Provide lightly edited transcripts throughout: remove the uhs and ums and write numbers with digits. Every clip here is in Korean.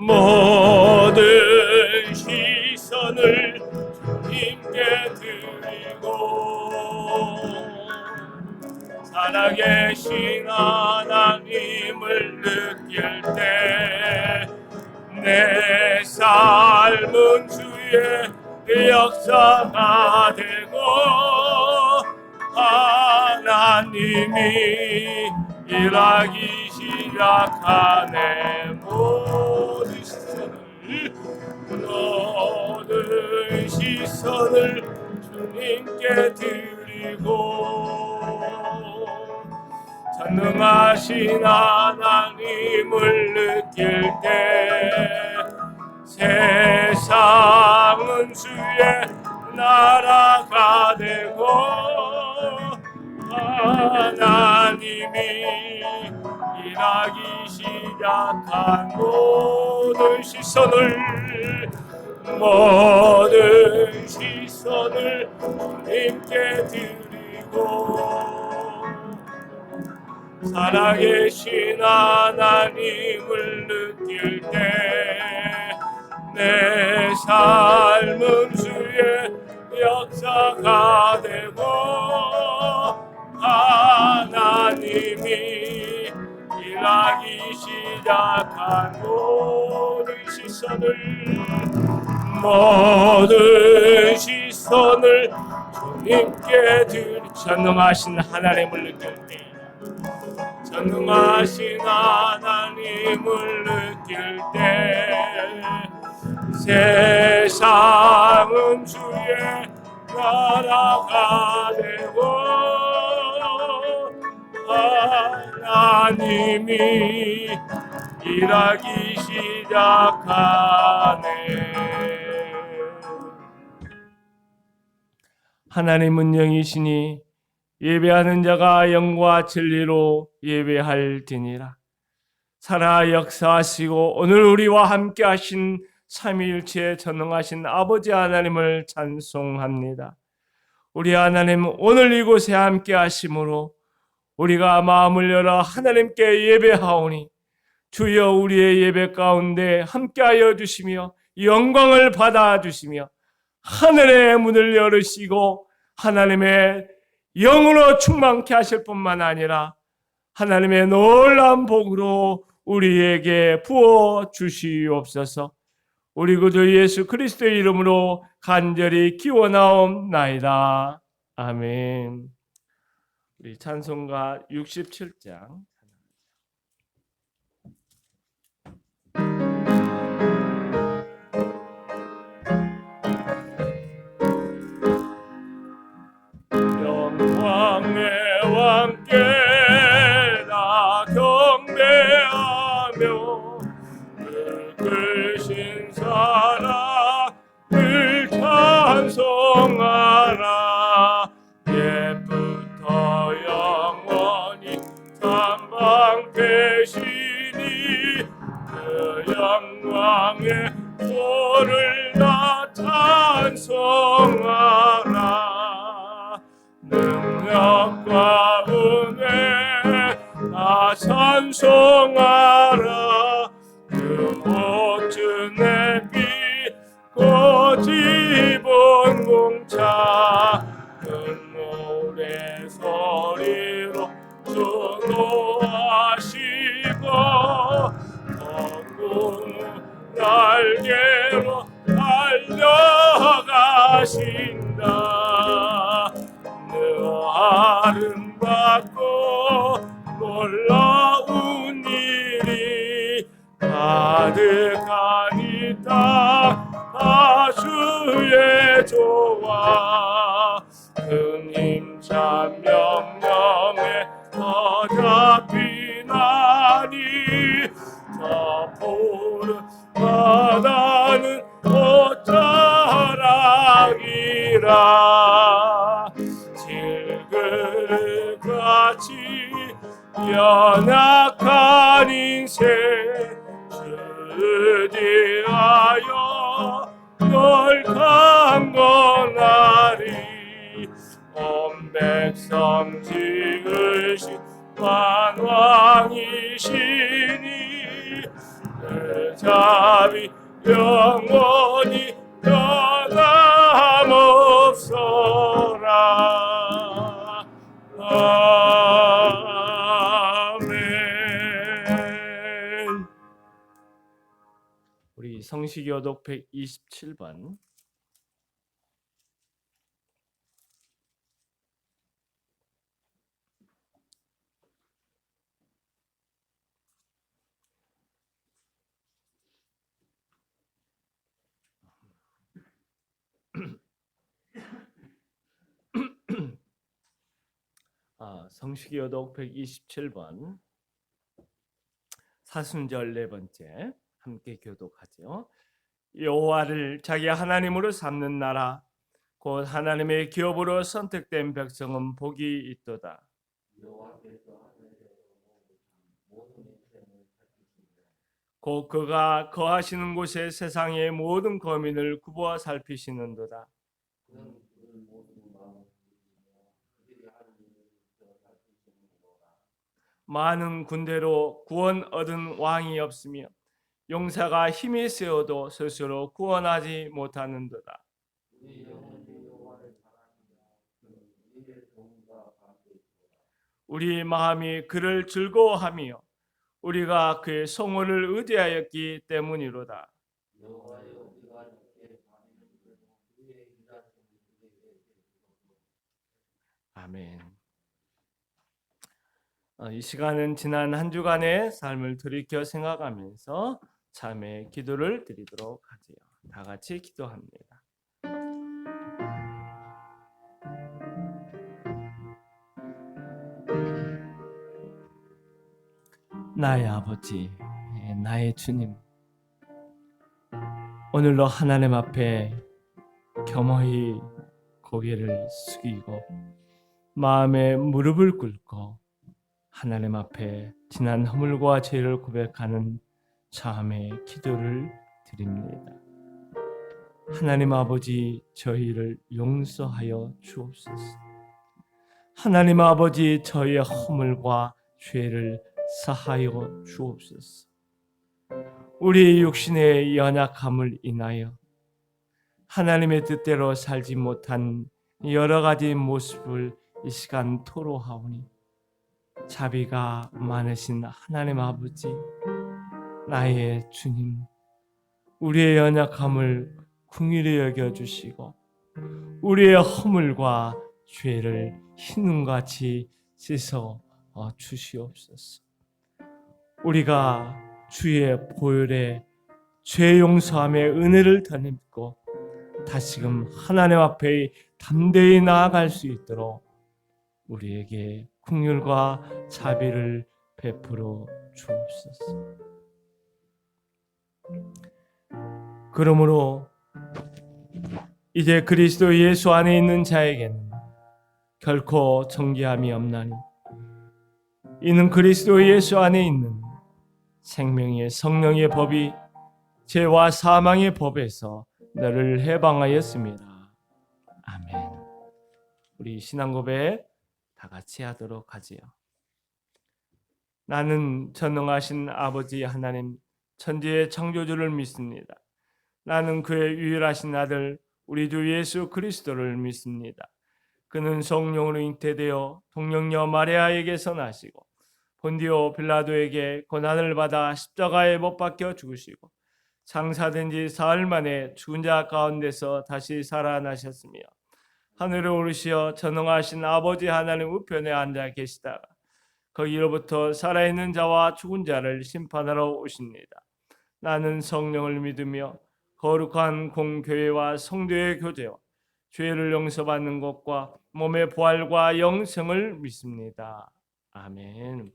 모든 시선을 주님께 드리고 살아계신 하나님을 느낄 때 내 삶은 주의 역사가 되고 하나님이 일하기 시작하네. 모든 시선을 주님께 드리고 전능하신 하나님을 느낄 때 세상은 주의 나라가 되고 하나님이 일하기 시작한 모든 시선을 주님께 드리고 살아계신 하나님을 느낄 때 내 삶은 주의 역사가 되고 하나님이 일하기 시작한 모든 시선을 주님께 드리 전능하신 하나님을 느낄 때 전능하신 하나님을 느낄 때 세상은 주의 나라가 되고 하나님이 일하기 시작하네. 하나님은 영이시니 예배하는 자가 영과 진리로 예배할지니라. 살아 역사하시고 오늘 우리와 함께 하신 삼위일체의 전능하신 아버지 하나님을 찬송합니다. 우리 하나님 오늘 이곳에 함께 하심으로 우리가 마음을 열어 하나님께 예배하오니 주여 우리의 예배 가운데 함께하여 주시며 영광을 받아주시며 하늘의 문을 열으시고 하나님의 영으로 충만케 하실 뿐만 아니라 하나님의 놀라운 복으로 우리에게 부어 주시옵소서. 우리 구주 예수 그리스도의 이름으로 간절히 기원하옵나이다. 아멘. 우리 찬송가 67장 영광의 왕께 나 경배하며 이끄신 사랑을 찬송하라. 옛부터 영원히 삼방 되시니 그 영광의 도를 나 찬송하라. 능력과 은혜 나 찬송하라. 그 옷은 내비 고집은 공차 큰 노래 소리로 수고하시고 덕분 날개로 달려가신다. 아름답고 놀라운 일이 가득한 이 땅 주의 조화 큰 힘찬 명령에 어잡히나니 저 푸른 바다는 옷자락이라. 질그릇같이 연약한 인생 주지하여 널 강건하리. 온 백성 지으신 만왕이시니 그 자 영원히 변함없어라. 아멘. 우리 성시교독 127번. 성시교독 127번 사순절 네 번째 함께 교독하죠. 여호와를 자기 하나님으로 삼는 나라 곧 하나님의 기업으로 선택된 백성은 복이 있도다. 곧 그가 거하시는 곳에 세상의 모든 거민을 굽어 살피시는도다. 많은 군대로 구원 얻은 왕이 없으며 용사가 힘이 세어도 스스로 구원하지 못하는도다. 우리 마음이 그를 즐거워하며 우리가 그의 성호를 의지하였기 때문이로다. 아멘. 이 시간은 지난 한 주간의 삶을 돌이켜 생각하면서 참회 기도를 드리도록 하지요. 다 같이 기도합니다. 나의 아버지, 나의 주님, 오늘로 하나님 앞에 겸허히 고개를 숙이고 마음에 무릎을 꿇고 하나님 앞에 지난 허물과 죄를 고백하는 참회 기도를 드립니다. 하나님 아버지, 저희를 용서하여 주옵소서. 하나님 아버지, 저희의 허물과 죄를 사하여 주옵소서. 우리의 육신의 연약함을 인하여 하나님의 뜻대로 살지 못한 여러 가지 모습을 이 시간 토로하오니 자비가 많으신 하나님 아버지, 나의 주님, 우리의 연약함을 긍휼히 여겨주시고 우리의 허물과 죄를 흰눈같이 씻어 주시옵소서. 우리가 주의 보혈에 죄 용서함의 은혜를 덧입고 다시금 하나님 앞에 담대히 나아갈 수 있도록 우리에게 긍휼과 자비를 베풀어 주옵소서. 그러므로 이제 그리스도 예수 안에 있는 자에게는 결코 정죄함이 없나니 이는 그리스도 예수 안에 있는 생명의 성령의 법이 죄와 사망의 법에서 너를 해방하였습니다. 아멘. 우리 신앙고백 다 같이 하도록 하지요. 나는 전능하신 아버지 하나님 천지의 창조주를 믿습니다. 나는 그의 유일하신 아들 우리 주 예수 그리스도를 믿습니다. 그는 성령으로 잉태되어 동정녀 마리아에게서 나시고 본디오 빌라도에게 고난을 받아 십자가에 못 박혀 죽으시고 장사된 지 사흘 만에 죽은 자 가운데서 다시 살아나셨으며 하늘에 오르시어 전능하신 아버지 하나님 우편에 앉아 계시다가 거기로부터 살아있는 자와 죽은 자를 심판하러 오십니다. 나는 성령을 믿으며 거룩한 공교회와 성도의 교제와 죄를 용서받는 것과 몸의 부활과 영생을 믿습니다. 아멘.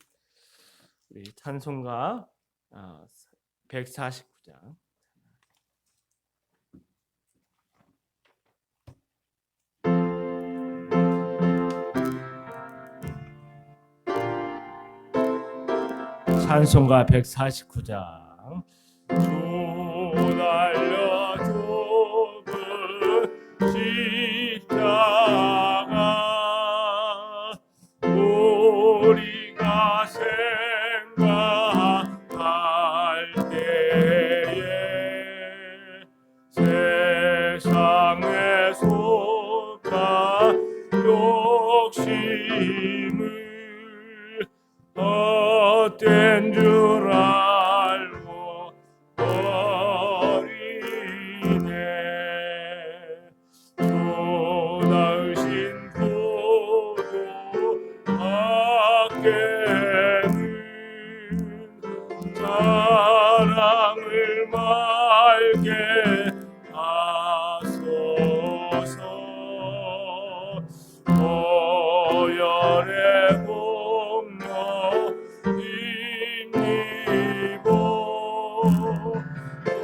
우리 찬송가 149장 찬송가 149장 주 달려 좁은 십자가 우리가 생각할 때에 헛된 줄 알고 버리네. 또 낳으신 부도 밖에는 사랑을 말게 하소서. 보혈의 공로 힘입어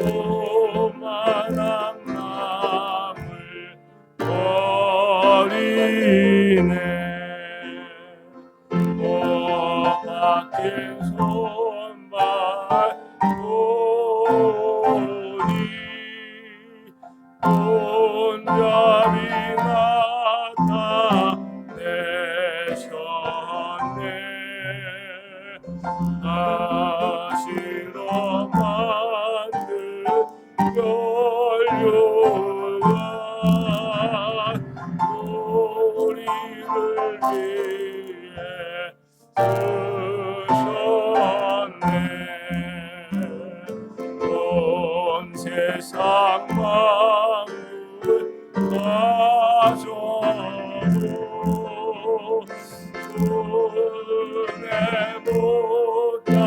오만한 마음을 버리네. 못 박힌 손발 보니 손잡이 나타내셨네. 가시로 만든 연료가 우리를 위해 쓰셨네. 온 세상 만물 가져도 손에 못 닿겠네.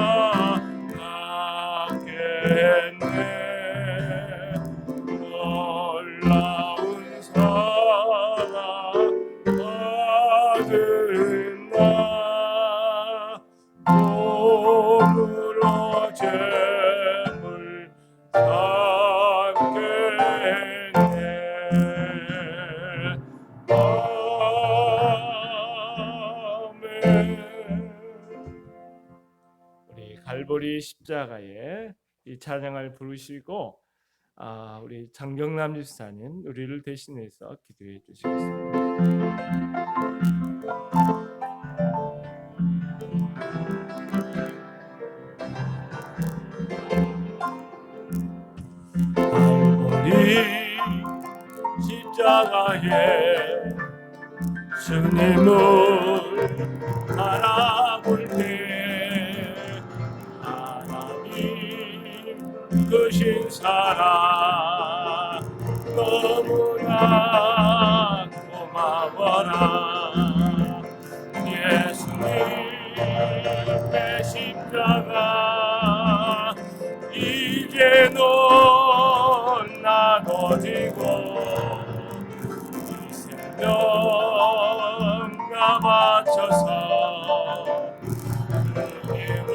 놀라운 사랑 받은 나 몸으로 재물 삼겠네. 아멘. 우리 갈보리 십자가에 이 찬양을 부르시고 우리 장경남 집사님 우리를 대신해서 기도해 주시겠습니다. 갈보리 십자가에 주님을 바라볼 때 하나님 크신 사랑 너무나 고마워라. 예수님의 십자가 이제는 나눠지고 이 생명과 바쳐서 주님을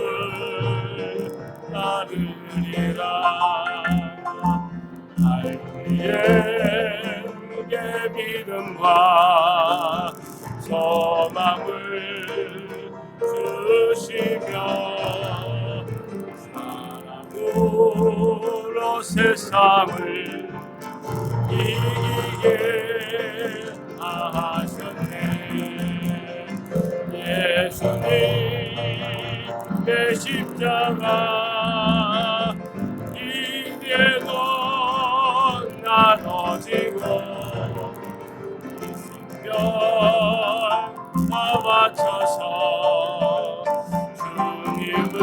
따르리라. 우리에게 믿음과 소망을 주시며 사랑으로 세상을 이기게 하셨네. 예수님의 십자가 이제는 나눠지고 생명과 바쳐서 주님을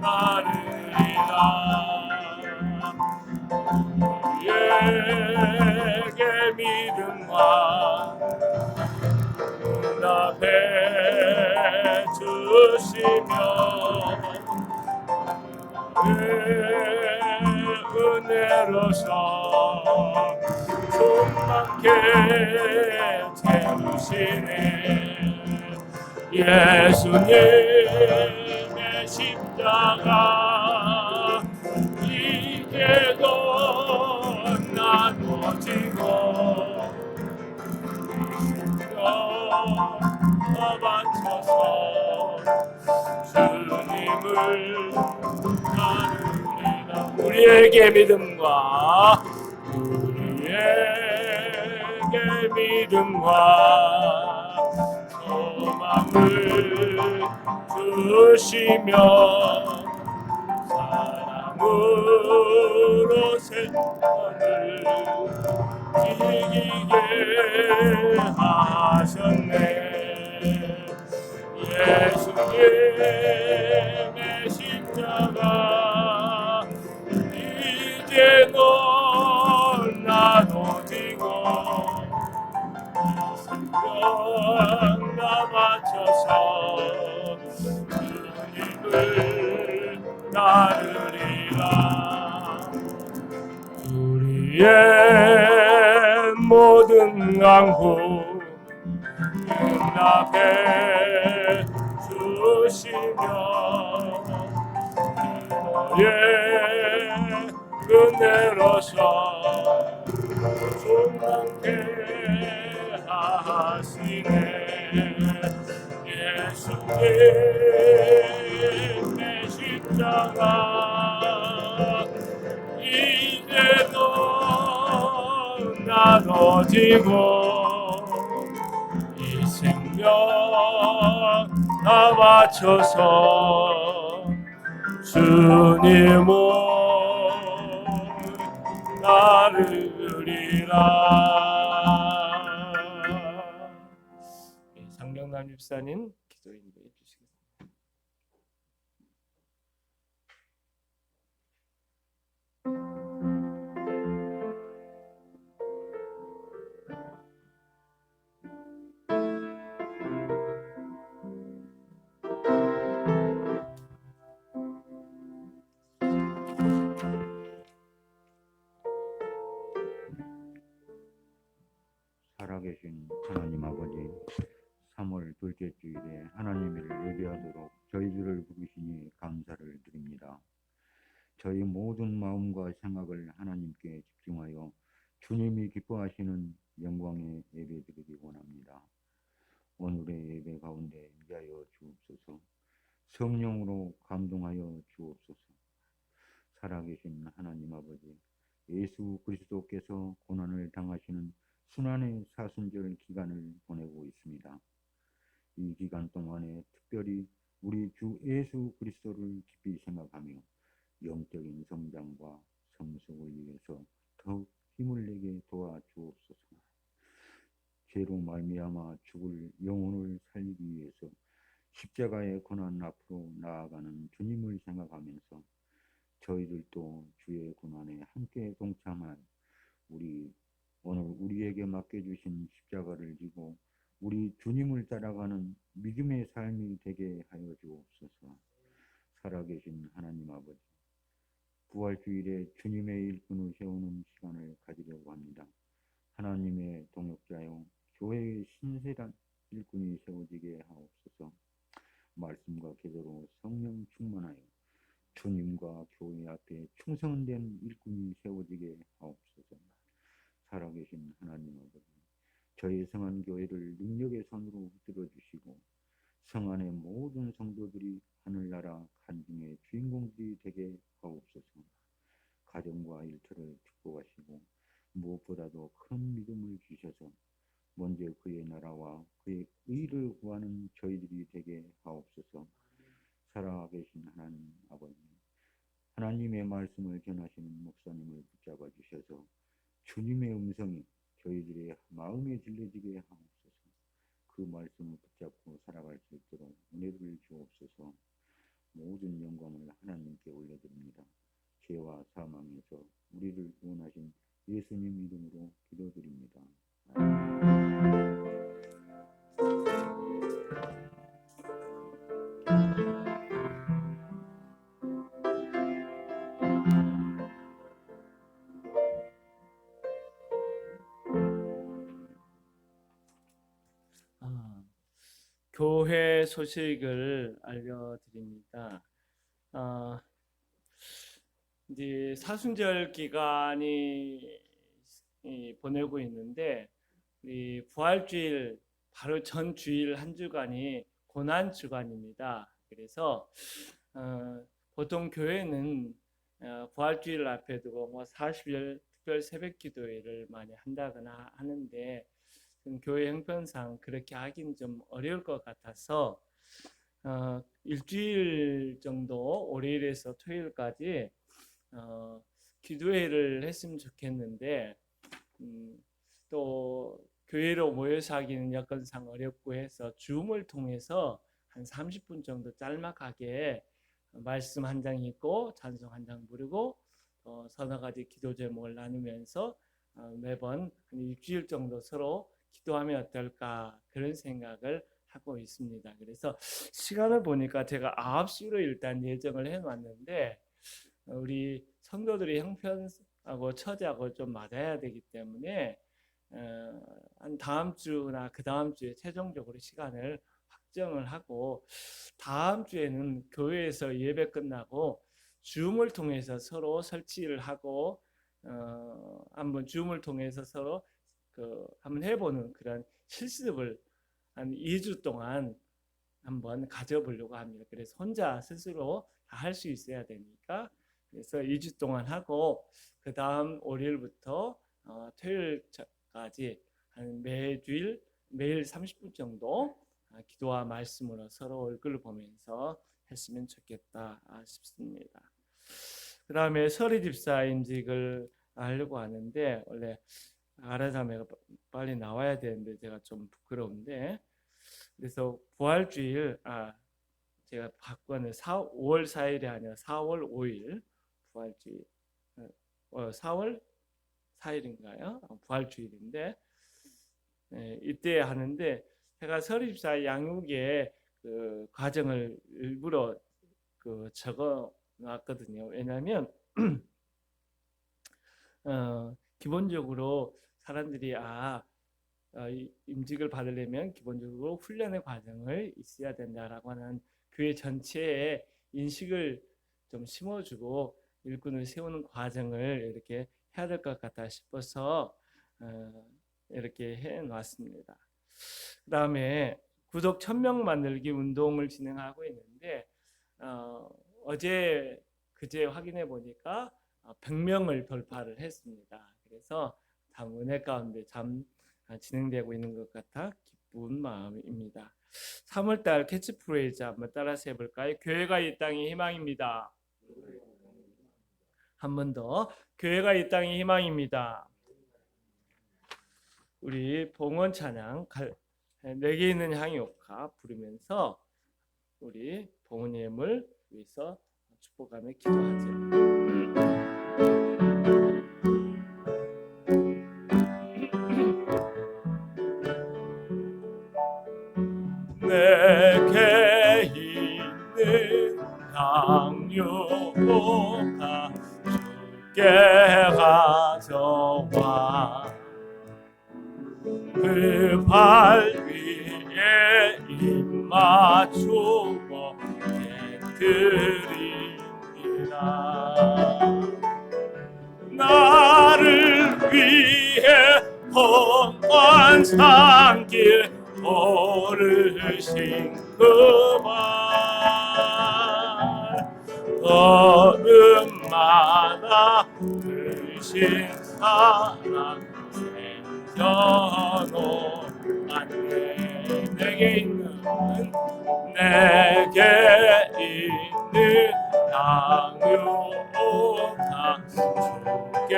따르리라. 우리에게 믿음과 응답해 주시며 은혜로서 충만케 채우시네. 예수님의 십자가 이제도 나눠지고 더 바쳐서 주님을 따르리라. 우리에게 믿음과 소망을 주시며 사랑으로 세상을 이기게 하셨네. 예수님 예수님의 십자가 이제 넌 나눠지고 생명 다 바쳐서 주님을 따르리라. 우리의 모든 강구 응답해 주시며 너의 은혜로서 충만케 하시네. 예수님의 십자가 이제도 나눠지고 이 생명 다 바쳐서 주님을 따르리라. 상경남 집사님 기도 인도해 주시겠습니다. 살아계신 하나님 아버지, 3월 둘째 주일에 하나님을 예배하도록 저희들을 부르시니 감사를 드립니다. 저희 모든 마음과 생각을 하나님께 집중하여 주님이 기뻐하시는 영광의 예배드리기 원합니다. 오늘의 예배 가운데 임하여 주옵소서. 성령으로 감동하여 주옵소서. 살아계신 하나님 아버지, 예수 그리스도께서 고난을 당하시는 순환의 사순절 기간을 보내고 있습니다. 이 기간 동안에 특별히 우리 주 예수 그리스도를 깊이 생각하며 영적인 성장과 성숙을 위해서 더욱 힘을 내게 도와주옵소서. 죄로 말미암아 죽을 영혼을 살리기 위해서 십자가의 고난 앞으로 나아가는 주님을 생각하면서 저희들도 주의 고난에 함께 동참한 오늘 우리에게 맡겨주신 십자가를 지고 우리 주님을 따라가는 믿음의 삶이 되게 하여 주옵소서. 살아계신 하나님 아버지, 부활주일에 주님의 일꾼을 세우는 시간을 가지려고 합니다. 하나님의 동역자요 교회의 신실한 일꾼이 세워지게 하옵소서. 말씀과 기도로 성령 충만하여 주님과 교회 앞에 충성된 일꾼이 세워지게 하옵소서. 살아계신 하나님 아버지, 저희 성안교회를 능력의 손으로 들어주시고 성안의 모든 성도들이 하늘나라 간증의 주인공들이 되게 하옵소서. 가정과 일터를 축복하시고 무엇보다도 큰 믿음을 주셔서 먼저 그의 나라와 그의 의를 구하는 저희들이 되게 하옵소서. 살아계신 하나님 아버지, 하나님의 말씀을 전하시는 목사님을 붙잡아 주셔서 주님의 음성이 저희들의 마음에 들려지게 하옵소서. 그 말씀을 붙잡고 살아갈 수 있도록 은혜를 주옵소서. 모든 영광을 하나님께 올려드립니다. 죄와 사망에서 우리를 구원하신 예수님 이름으로 기도드립니다. 교회 소식을 알려드립니다. 이제 사순절 기간이 보내고 있는데 이 부활주일 바로 전 주일 한 주간이 고난 주간입니다. 그래서 보통 교회는 부활주일 앞에 두고 40일 특별 새벽 기도회를 많이 한다거나 하는데 교회 형편상 그렇게 하긴 좀 어려울 것 같아서 일주일 정도 월요일에서 토요일까지 기도회를 했으면 좋겠는데 또 교회로 모여서 하기는 여건상 어렵고 해서 줌을 통해서 한 30분 정도 짤막하게 말씀 한 장 읽고 찬송 한 장 부르고 서너 가지 기도 제목을 나누면서 매번 한 일주일 정도 서로 기도하면 어떨까 그런 생각을 하고 있습니다. 그래서 시간을 보니까 제가 9시로 일단 예정을 해놨는데 우리 성도들이 형편하고 처제하고 좀 맞아야 되기 때문에 한 다음 주나 그 다음 주에 최종적으로 시간을 확정을 하고 다음 주에는 교회에서 예배 끝나고 줌을 통해서 서로 설치를 하고 한번 줌을 통해서 서로 한번 해보는 그런 실습을 한 2주 동안 한번 가져보려고 합니다. 그래서 혼자 스스로 다 할 수 있어야 되니까 그래서 2주 동안 하고 그 다음 월요일부터 토요일까지 한 매주일 매일 30분 정도 기도와 말씀으로 서로 얼굴을 보면서 했으면 좋겠다 싶습니다. 그 다음에 서리 집사 임직을 하려고 하는데 원래 아라자매가 빨리 나와야 되는데 제가 좀 부끄러운데 그래서 부활주일 제가 바꿔는 5월 4일이 아니라 4월 5일 부활주일 4월 4일인가요? 부활주일인데 이때 하는데 제가 서립사 양육의 그 과정을 일부러 적어 놨거든요. 왜냐하면 기본적으로 사람들이 임직을 받으려면 기본적으로 훈련의 과정을 있어야 된다라고 하는 교회 전체에 인식을 좀 심어주고 일꾼을 세우는 과정을 이렇게 해야 될 것 같다 싶어서 이렇게 해놨습니다. 그 다음에 구독 1000명 만들기 운동을 진행하고 있는데 어제 그제 확인해 보니까 100명을 돌파를 했습니다. 그래서 다음 은혜 가운데 진행되고 있는 것 같아 기쁜 마음입니다. 3월달 캐치프레이즈 한번 따라서 해볼까요? 교회가 이 땅의 희망입니다. 한 번 더. 교회가 이 땅의 희망입니다. 우리 봉헌 찬양 내게 있는 향유옥화 부르면서 우리 봉헌님을 위해서 축복하며 기도하죠. 내게 있는 향유옥화 주께 가져와 그 발 위에 입 맞추고 깨뜨립니다. 나를 위해 험한 산길 오르신 그 발 걸음마다 크신 사랑 생겨놓았네. 내게 있는 향유옥화 주께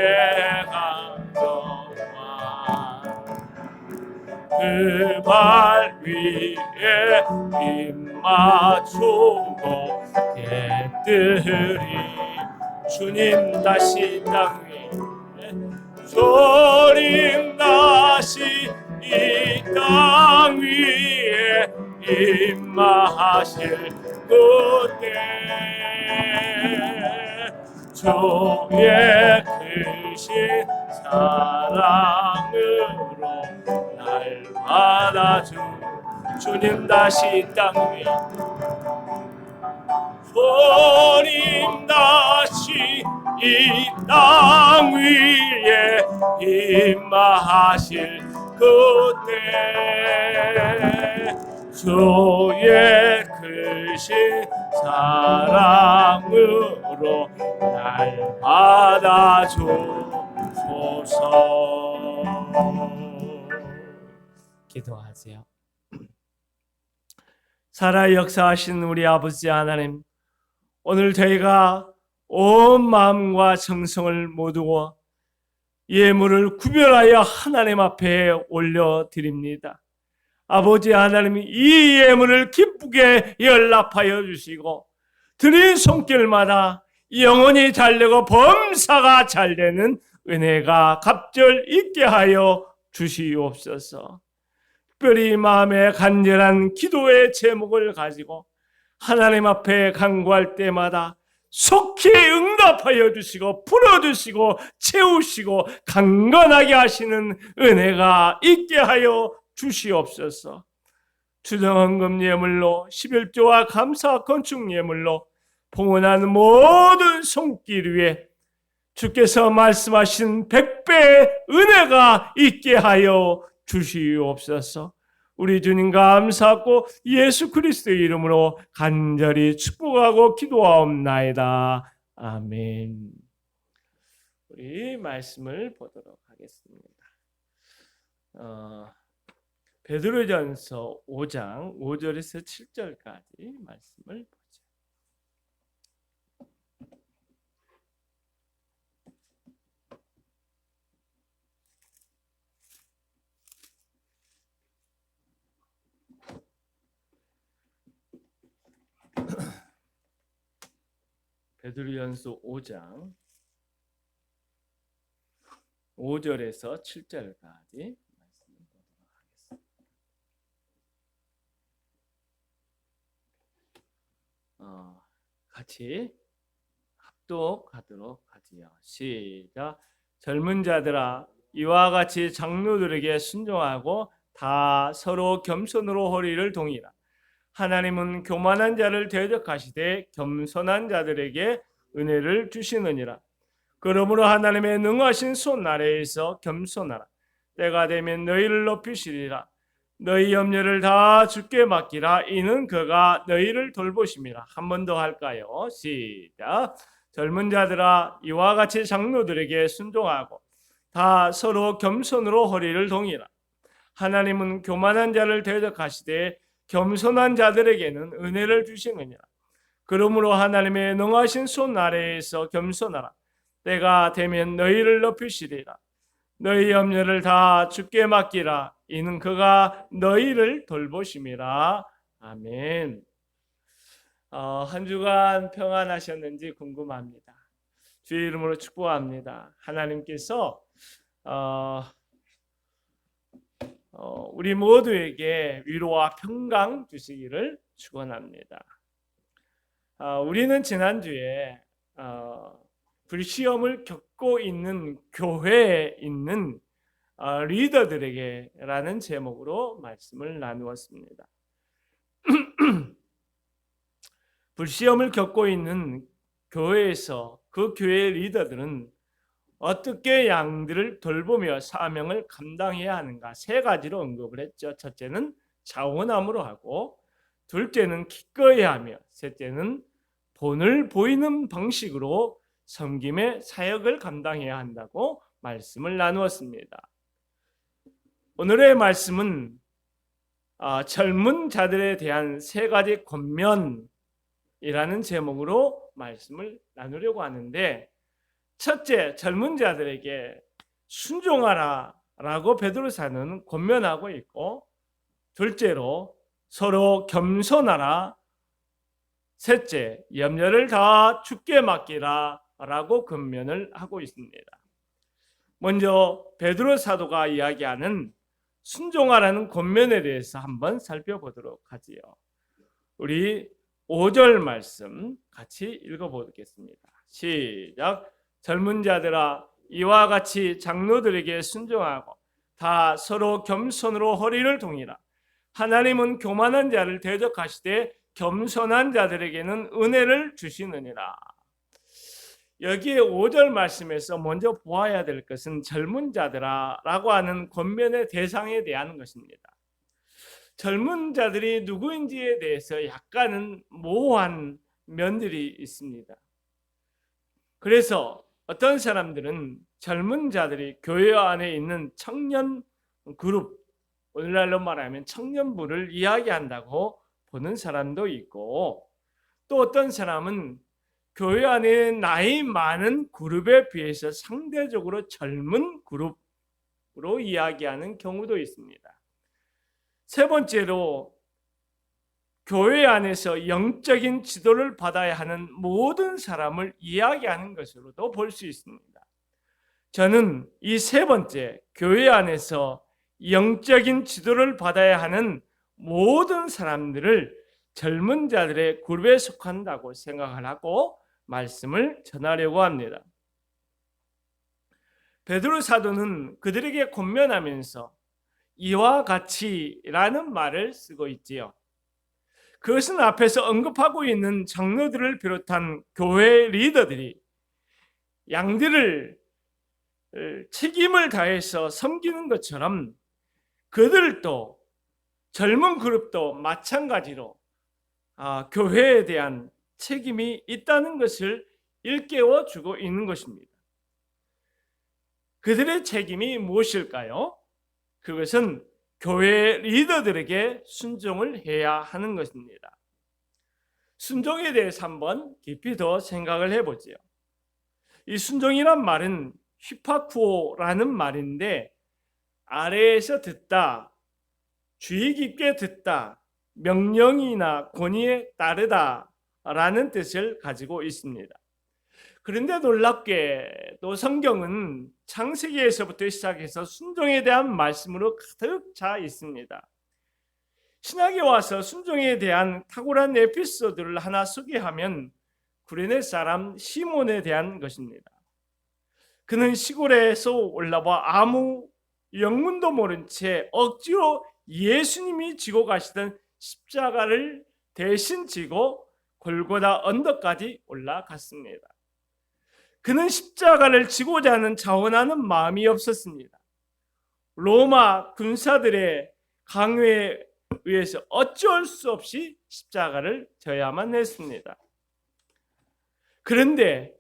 가져와 그 발 위에 입 맞추고 깨뜨리 주님 다시 땅 위에 주님 다시 이 땅 위에 임하실 그때 주의 크신 사랑으로 날 받아주 주님 다시 이 땅 위에 주님 다시 이 땅 위에 임하실 그때 주의 크신 사랑으로 날 받아주소서. 기도하세요. 살아 역사하신 우리 아버지 하나님, 오늘 저희가 온 마음과 정성을 모두와 예물을 구별하여 하나님 앞에 올려드립니다. 아버지 하나님이 이 예물을 기쁘게 연락하여 주시고 드린 손길마다 영혼이 잘되고 범사가 잘되는 은혜가 갑절 있게 하여 주시옵소서. 특별히 마음에 간절한 기도의 제목을 가지고 하나님 앞에 간구할 때마다 속히 응답하여 주시고 풀어주시고 채우시고 강건하게 하시는 은혜가 있게 하여 주시옵소서. 주정헌금 예물로 11조와 감사 건축 예물로 봉헌한 모든 손길 위에 주께서 말씀하신 100배의 은혜가 있게 하여 주시옵소서. 우리 주님 감사하고 예수 그리스도의 이름으로 간절히 축복하고 기도하옵나이다. 아멘. 우리 말씀을 보도록 하겠습니다. 베드로전서 5장 5절에서 7절까지 말씀을 보죠. 베드로전서 5장 5절에서 7절까지 말씀을 보도록 하겠습니다. 같이 합독하도록 하지요. 시작. 젊은 자들아, 이와 같이 장로들에게 순종하고 다 서로 겸손으로 허리를 동이라. 하나님은 교만한 자를 대적하시되 겸손한 자들에게 은혜를 주시느니라. 그러므로 하나님의 능하신 손 아래에서 겸손하라. 때가 되면 너희를 높이시리라. 너희 염려를 다 주께 맡기라. 이는 그가 너희를 돌보심이라. 한 번 더 할까요? 시작. 젊은 자들아, 이와 같이 장로들에게 순종하고 다 서로 겸손으로 허리를 동이라. 하나님은 교만한 자를 대적하시되 겸손한 자들에게는 은혜를 주시느니라. 그러므로 하나님의 능하신 손 아래에서 겸손하라. 때가 되면 너희를 높이시리라. 너희 염려를 다 주께 맡기라. 이는 그가 너희를 돌보심이라. 아멘. 한 주간 평안하셨는지 궁금합니다. 주의 이름으로 축복합니다. 하나님께서 우리 모두에게 위로와 평강 주시기를 축원합니다. 우리는 지난주에 불시험을 겪고 있는 교회에 있는 리더들에게라는 제목으로 말씀을 나누었습니다. 불시험을 겪고 있는 교회에서 그 교회의 리더들은 어떻게 양들을 돌보며 사명을 감당해야 하는가 세 가지로 언급을 했죠. 첫째는 자원함으로 하고, 둘째는 기꺼이 하며, 셋째는 본을 보이는 방식으로 섬김의 사역을 감당해야 한다고 말씀을 나누었습니다. 오늘의 말씀은 젊은 자들에 대한 세 가지 권면이라는 제목으로 말씀을 나누려고 하는데, 첫째, 젊은 자들에게 순종하라 라고 베드로사는 권면하고 있고, 둘째로 서로 겸손하라, 셋째, 염려를 다 주께 맡기라 라고 권면을 하고 있습니다. 먼저 베드로 사도가 이야기하는 순종하라는 권면에 대해서 한번 살펴보도록 하지요. 우리 5절 말씀 같이 읽어보겠습니다. 시작. 젊은 자들아, 이와 같이 장로들에게 순종하고 다 서로 겸손으로 허리를 동이라. 하나님은 교만한 자를 대적하시되 겸손한 자들에게는 은혜를 주시느니라. 여기에 5절 말씀에서 먼저 보아야 될 것은 젊은 자들아 라고 하는 권면의 대상에 대한 것입니다. 젊은 자들이 누구인지에 대해서 약간은 모호한 면들이 있습니다. 그래서 어떤 사람들은 젊은 자들이 교회 안에 있는 청년 그룹, 오늘날로 말하면 청년부를 이야기한다고 보는 사람도 있고, 또 어떤 사람은 교회 안에 나이 많은 그룹에 비해서 상대적으로 젊은 그룹으로 이야기하는 경우도 있습니다. 세 번째로 교회 안에서 영적인 지도를 받아야 하는 모든 사람을 이야기하는 것으로도 볼 수 있습니다. 저는 이 세 번째, 교회 안에서 영적인 지도를 받아야 하는 모든 사람들을 젊은 자들의 그룹에 속한다고 생각을 하고 말씀을 전하려고 합니다. 베드로 사도는 그들에게 권면하면서 이와 같이라는 말을 쓰고 있지요. 그것은 앞에서 언급하고 있는 장로들을 비롯한 교회 리더들이 양들을 책임을 다해서 섬기는 것처럼 그들도 젊은 그룹도 마찬가지로 교회에 대한 책임이 있다는 것을 일깨워 주고 있는 것입니다. 그들의 책임이 무엇일까요? 그것은 교회 리더들에게 순종을 해야 하는 것입니다. 순종에 대해서 한번 깊이 더 생각을 해보지요. 이 순종이란 말은 휘파쿠오라는 말인데 아래에서 듣다, 주의 깊게 듣다, 명령이나 권위에 따르다라는 뜻을 가지고 있습니다. 그런데 놀랍게도 성경은 창세기에서부터 시작해서 순종에 대한 말씀으로 가득 차 있습니다. 신약에 와서 순종에 대한 탁월한 에피소드를 하나 소개하면 구레네 사람 시몬에 대한 것입니다. 그는 시골에서 올라와 아무 영문도 모른 채 억지로 예수님이 지고 가시던 십자가를 대신 지고 골고다 언덕까지 올라갔습니다. 그는 십자가를 지고자 하는 자원하는 마음이 없었습니다. 로마 군사들의 강요에 의해서 어쩔 수 없이 십자가를 져야만 했습니다. 그런데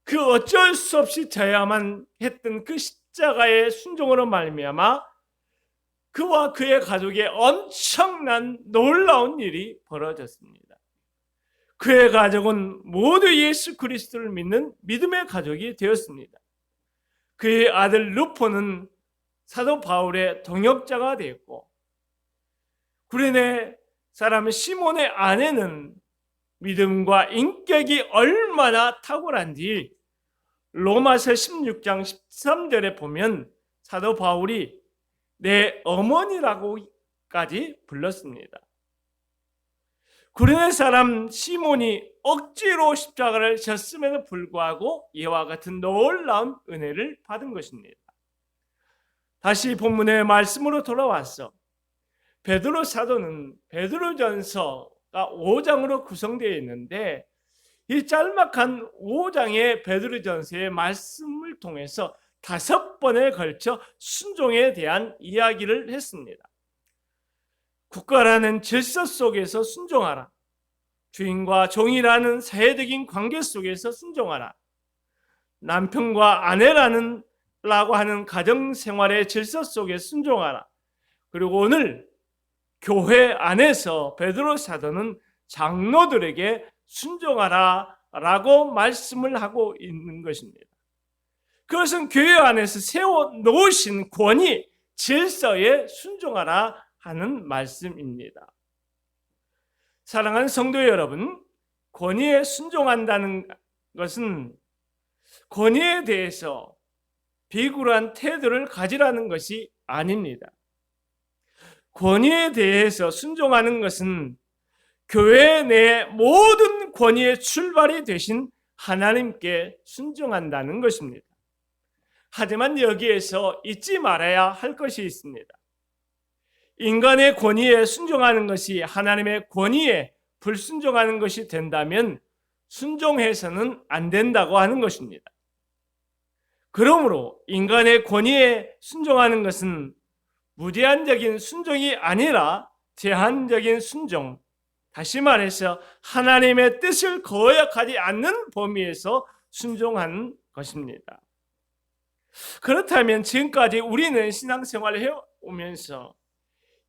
그 어쩔 수 없이 져야만 했던 그 십자가의 순종으로 말미암아 그와 그의 가족의 엄청난 놀라운 일이 벌어졌습니다. 그의 가족은 모두 예수 그리스도를 믿는 믿음의 가족이 되었습니다. 그의 아들 루포는 사도 바울의 동역자가 되었고 구레네 사람 시몬의 아내는 믿음과 인격이 얼마나 탁월한지 로마서 16장 13절에 보면 사도 바울이 내 어머니라고까지 불렀습니다. 구레네 사람 시몬이 억지로 십자가를 졌음에도 불구하고 이와 같은 놀라운 은혜를 받은 것입니다. 다시 본문의 말씀으로 돌아와서 베드로 사도는 베드로전서가 5장으로 구성되어 있는데 이 짤막한 5장의 베드로전서의 말씀을 통해서 5번에 걸쳐 순종에 대한 이야기를 했습니다. 국가라는 질서 속에서 순종하라. 주인과 종이라는 사회적인 관계 속에서 순종하라. 남편과 아내라는 라고 하는 가정생활의 질서 속에 순종하라. 그리고 오늘 교회 안에서 베드로 사도는 장로들에게 순종하라 라고 말씀을 하고 있는 것입니다. 그것은 교회 안에서 세워놓으신 권위, 질서에 순종하라 하는 말씀입니다. 사랑하는 성도 여러분, 권위에 순종한다는 것은 권위에 대해서 비굴한 태도를 가지라는 것이 아닙니다. 권위에 대해서 순종하는 것은 교회 내 모든 권위의 출발이 되신 하나님께 순종한다는 것입니다. 하지만 여기에서 잊지 말아야 할 것이 있습니다. 인간의 권위에 순종하는 것이 하나님의 권위에 불순종하는 것이 된다면 순종해서는 안 된다고 하는 것입니다. 그러므로 인간의 권위에 순종하는 것은 무제한적인 순종이 아니라 제한적인 순종, 다시 말해서 하나님의 뜻을 거역하지 않는 범위에서 순종하는 것입니다. 그렇다면 지금까지 우리는 신앙생활을 해오면서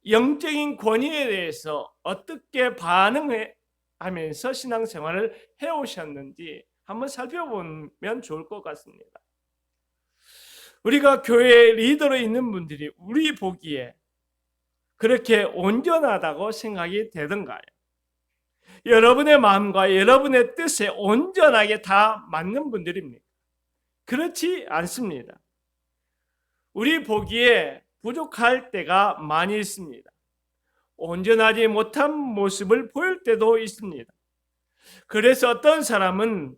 영적인 권위에 대해서 어떻게 반응하면서 신앙생활을 해오셨는지 한번 살펴보면 좋을 것 같습니다. 우리가 교회 리더로 있는 분들이 우리 보기에 그렇게 온전하다고 생각이 되던가요? 여러분의 마음과 여러분의 뜻에 온전하게 다 맞는 분들입니까? 그렇지 않습니다. 우리 보기에 부족할 때가 많이 있습니다. 온전하지 못한 모습을 보일 때도 있습니다. 그래서 어떤 사람은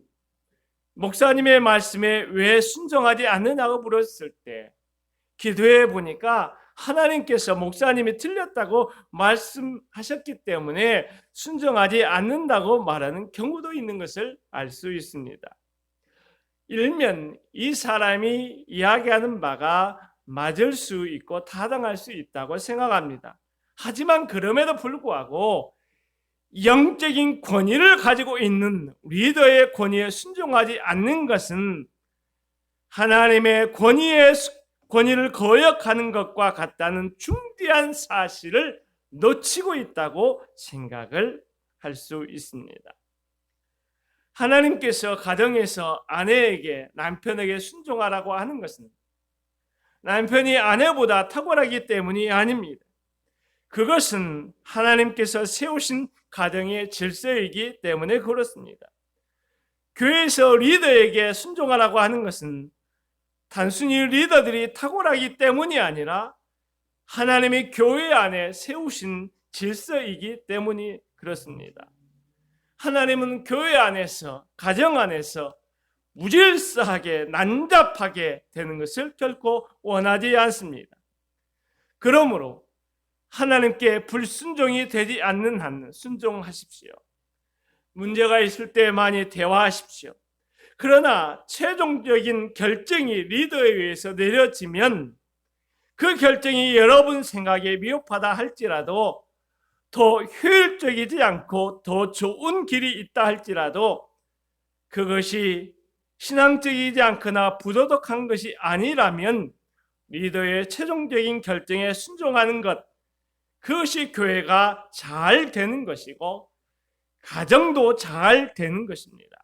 목사님의 말씀에 왜 순종하지 않느냐고 물었을 때 기도해 보니까 하나님께서 목사님이 틀렸다고 말씀하셨기 때문에 순종하지 않는다고 말하는 경우도 있는 것을 알 수 있습니다. 일면 이 사람이 이야기하는 바가 맞을 수 있고 타당할 수 있다고 생각합니다. 하지만 그럼에도 불구하고 영적인 권위를 가지고 있는 리더의 권위에 순종하지 않는 것은 하나님의 권위를 거역하는 것과 같다는 중대한 사실을 놓치고 있다고 생각을 할 수 있습니다. 하나님께서 가정에서 아내에게 남편에게 순종하라고 하는 것은 남편이 아내보다 탁월하기 때문이 아닙니다. 그것은 하나님께서 세우신 가정의 질서이기 때문에 그렇습니다. 교회에서 리더에게 순종하라고 하는 것은 단순히 리더들이 탁월하기 때문이 아니라 하나님이 교회 안에 세우신 질서이기 때문이 그렇습니다. 하나님은 교회 안에서, 가정 안에서 무질서하게 난잡하게 되는 것을 결코 원하지 않습니다. 그러므로 하나님께 불순종이 되지 않는 한 순종하십시오. 문제가 있을 때 많이 대화하십시오. 그러나 최종적인 결정이 리더에 의해서 내려지면 그 결정이 여러분 생각에 미흡하다 할지라도 더 효율적이지 않고 더 좋은 길이 있다 할지라도 그것이 신앙적이지 않거나 부도덕한 것이 아니라면 리더의 최종적인 결정에 순종하는 것, 그것이 교회가 잘 되는 것이고 가정도 잘 되는 것입니다.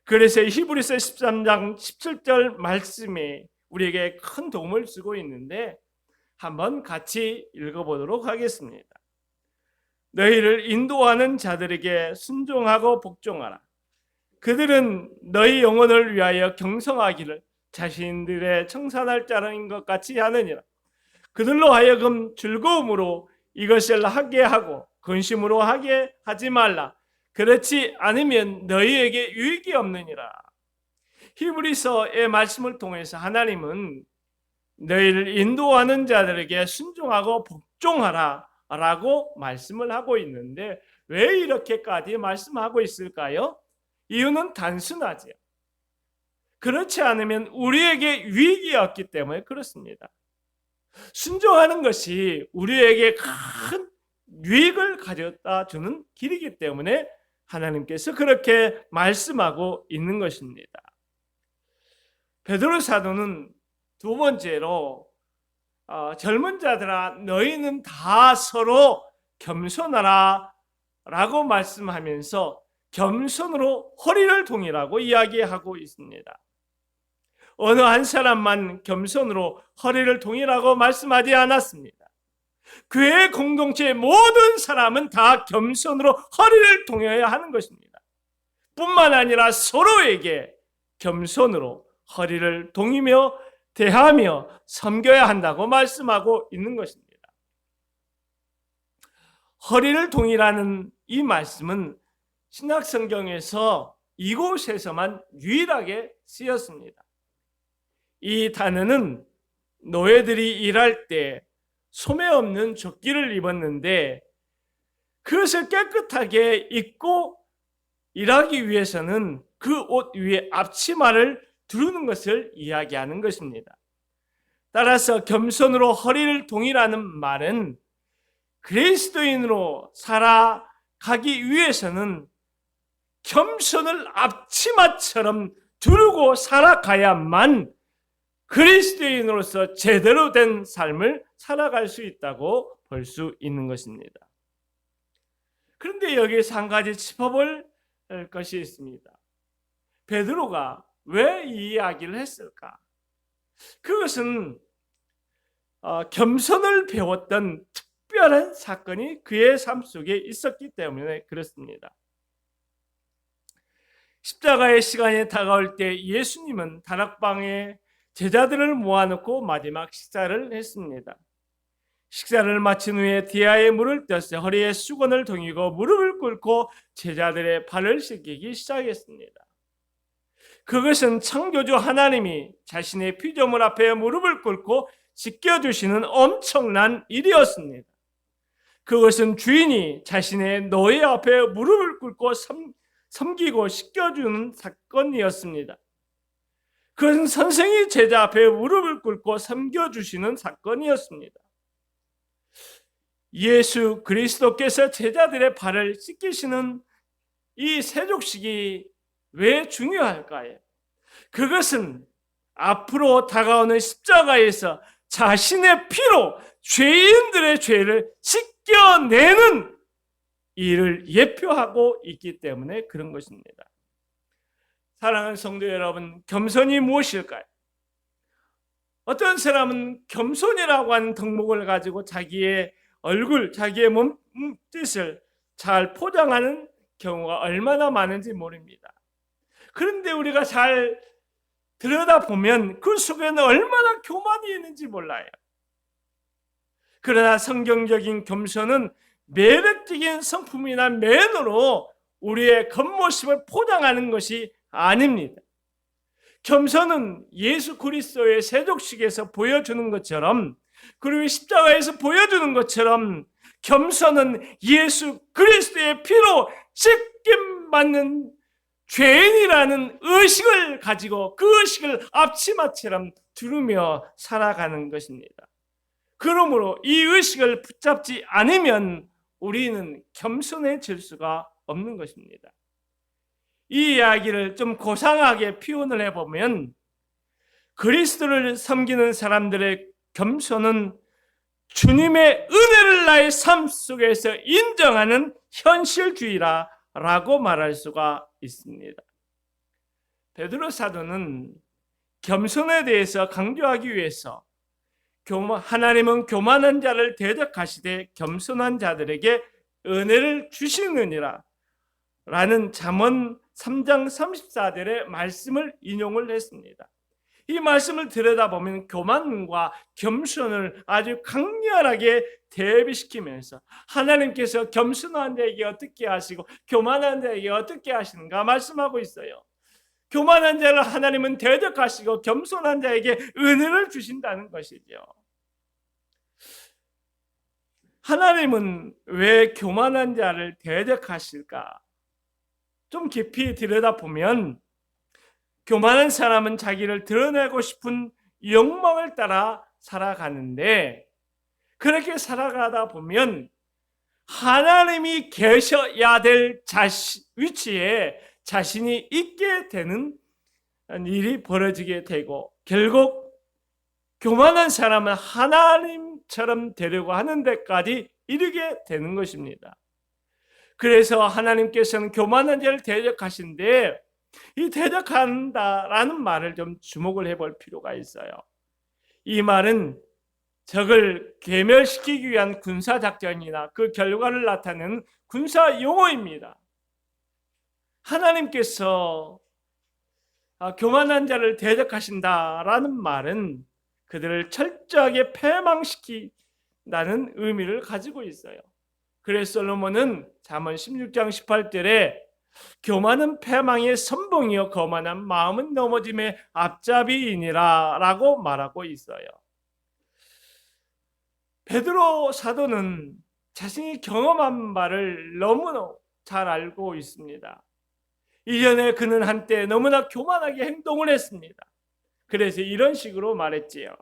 그래서 히브리서 13장 17절 말씀이 우리에게 큰 도움을 주고 있는데 한번 같이 읽어보도록 하겠습니다. 너희를 인도하는 자들에게 순종하고 복종하라. 그들은 너희 영혼을 위하여 경성하기를 자신들의 청산할 자인 것 같이 하느니라. 그들로 하여금 즐거움으로 이것을 하게 하고 근심으로 하게 하지 말라. 그렇지 않으면 너희에게 유익이 없느니라. 히브리서의 말씀을 통해서 하나님은 너희를 인도하는 자들에게 순종하고 복종하라 라고 말씀을 하고 있는데 왜 이렇게까지 말씀하고 있을까요? 이유는 단순하지요. 그렇지 않으면 우리에게 유익이 없기 때문에 그렇습니다. 순종하는 것이 우리에게 큰 유익을 가져다 주는 길이기 때문에 하나님께서 그렇게 말씀하고 있는 것입니다. 베드로 사도는 두 번째로 젊은 자들아 너희는 다 서로 겸손하라 라고 말씀하면서 겸손으로 허리를 동이라고 이야기하고 있습니다. 어느 한 사람만 겸손으로 허리를 동이라고 말씀하지 않았습니다. 교회 공동체의 모든 사람은 다 겸손으로 허리를 동여야 하는 것입니다. 뿐만 아니라 서로에게 겸손으로 허리를 동이며 대하며 섬겨야 한다고 말씀하고 있는 것입니다. 허리를 동이라는 이 말씀은 신약성경에서 이곳에서만 유일하게 쓰였습니다. 이 단어는 노예들이 일할 때 소매 없는 조끼를 입었는데 그것을 깨끗하게 입고 일하기 위해서는 그 옷 위에 앞치마를 두르는 것을 이야기하는 것입니다. 따라서 겸손으로 허리를 동이라는 말은 그리스도인으로 살아가기 위해서는 겸손을 앞치마처럼 두르고 살아가야만 그리스도인으로서 제대로 된 삶을 살아갈 수 있다고 볼 수 있는 것입니다. 그런데 여기서 한 가지 짚어볼 것이 있습니다. 베드로가 왜 이 이야기를 했을까? 그것은 겸손을 배웠던 특별한 사건이 그의 삶 속에 있었기 때문에 그렇습니다. 십자가의 시간이 다가올 때 예수님은 다락방에 제자들을 모아놓고 마지막 식사를 했습니다. 식사를 마친 후에 디아에 물을 떠서 허리에 수건을 동이고 무릎을 꿇고 제자들의 발을 씻기기 시작했습니다. 그것은 창조주 하나님이 자신의 피조물 앞에 무릎을 꿇고 씻겨주시는 엄청난 일이었습니다. 그것은 주인이 자신의 노예 앞에 무릎을 꿇고 섬기고 씻겨주는 사건이었습니다. 그것은 선생이 제자 앞에 무릎을 꿇고 섬겨주시는 사건이었습니다. 예수 그리스도께서 제자들의 발을 씻기시는 이 세족식이 왜 중요할까요? 그것은 앞으로 다가오는 십자가에서 자신의 피로 죄인들의 죄를 씻겨내는 일을 예표하고 있기 때문에 그런 것입니다. 사랑하는 성도 여러분, 겸손이 무엇일까요? 어떤 사람은 겸손이라고 하는 덕목을 가지고 자기의 얼굴, 자기의 몸짓을 잘 포장하는 경우가 얼마나 많은지 모릅니다. 그런데 우리가 잘 들여다보면 그 속에는 얼마나 교만이 있는지 몰라요. 그러나 성경적인 겸손은 매력적인 성품이나 매너로 우리의 겉모습을 포장하는 것이 아닙니다. 겸손은 예수 그리스도의 세족식에서 보여주는 것처럼, 그리고 십자가에서 보여주는 것처럼 겸손은 예수 그리스도의 피로 씻김 받는 죄인이라는 의식을 가지고 그 의식을 앞치마처럼 두르며 살아가는 것입니다. 그러므로 이 의식을 붙잡지 않으면 우리는 겸손해질 수가 없는 것입니다. 이 이야기를 좀 고상하게 표현을 해보면 그리스도를 섬기는 사람들의 겸손은 주님의 은혜를 나의 삶 속에서 인정하는 현실주의라고 말할 수가 있습니다. 베드로 사도는 겸손에 대해서 강조하기 위해서 하나님은 교만한 자를 대적하시되 겸손한 자들에게 은혜를 주시느니라 라는 잠언 3장 34절의 말씀을 인용을 했습니다. 이 말씀을 들여다보면 교만과 겸손을 아주 강렬하게 대비시키면서 하나님께서 겸손한 자에게 어떻게 하시고 교만한 자에게 어떻게 하시는가 말씀하고 있어요. 교만한 자를 하나님은 대적하시고 겸손한 자에게 은혜를 주신다는 것이죠. 하나님은 왜 교만한 자를 대적하실까? 좀 깊이 들여다보면 교만한 사람은 자기를 드러내고 싶은 욕망을 따라 살아가는데, 그렇게 살아가다 보면 하나님이 계셔야 될 위치에 자신이 있게 되는 일이 벌어지게 되고, 결국 교만한 사람은 하나님처럼 되려고 하는 데까지 이르게 되는 것입니다. 그래서 하나님께서는 교만한 자를 대적하신데, 이 대적한다라는 말을 좀 주목을 해볼 필요가 있어요. 이 말은 적을 괴멸시키기 위한 군사작전이나 그 결과를 나타내는 군사 용어입니다. 하나님께서 교만한 자를 대적하신다라는 말은 그들을 철저하게 패망시킨다는 의미를 가지고 있어요. 그래서 솔로몬은 잠언 16장 18절에 교만은 패망의 선봉이요 거만한 마음은 넘어짐의 앞잡이이니라 라고 말하고 있어요. 베드로 사도는 자신이 경험한 바를 너무나 잘 알고 있습니다. 이전에 그는 한때 너무나 교만하게 행동을 했습니다. 그래서 이런 식으로 말했지요.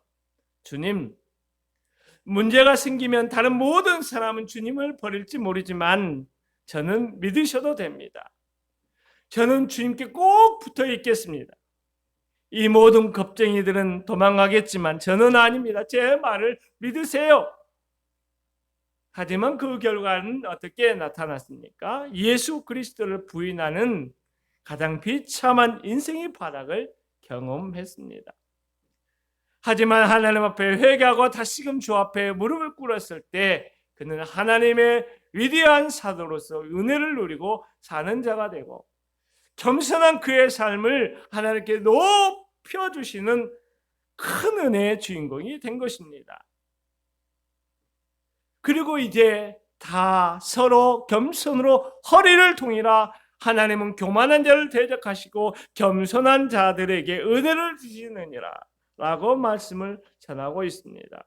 주님, 문제가 생기면 다른 모든 사람은 주님을 버릴지 모르지만 저는 믿으셔도 됩니다. 저는 주님께 꼭 붙어 있겠습니다. 이 모든 겁쟁이들은 도망가겠지만 저는 아닙니다. 제 말을 믿으세요. 하지만 그 결과는 어떻게 나타났습니까? 예수 그리스도를 부인하는 가장 비참한 인생의 바닥을 경험했습니다. 하지만 하나님 앞에 회개하고 다시금 주 앞에 무릎을 꿇었을 때 그는 하나님의 위대한 사도로서 은혜를 누리고 사는 자가 되고 겸손한 그의 삶을 하나님께 높여주시는 큰 은혜의 주인공이 된 것입니다. 그리고 이제 다 서로 겸손으로 허리를 동이라 하나님은 교만한 자를 대적하시고 겸손한 자들에게 은혜를 주시느니라 라고 말씀을 전하고 있습니다.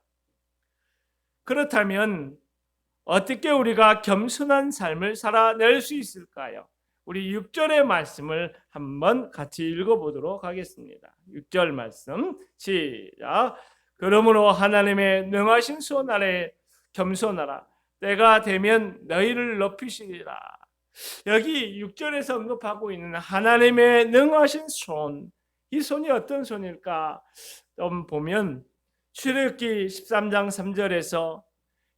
그렇다면 어떻게 우리가 겸손한 삶을 살아낼 수 있을까요? 우리 6절의 말씀을 한번 같이 읽어보도록 하겠습니다. 6절 말씀 시작. 그러므로 하나님의 능하신 손 아래 겸손하라. 때가 되면 너희를 높이시리라. 여기 6절에서 언급하고 있는 하나님의 능하신 손, 이 손이 어떤 손일까? 좀 보면 출애굽기 13장 3절에서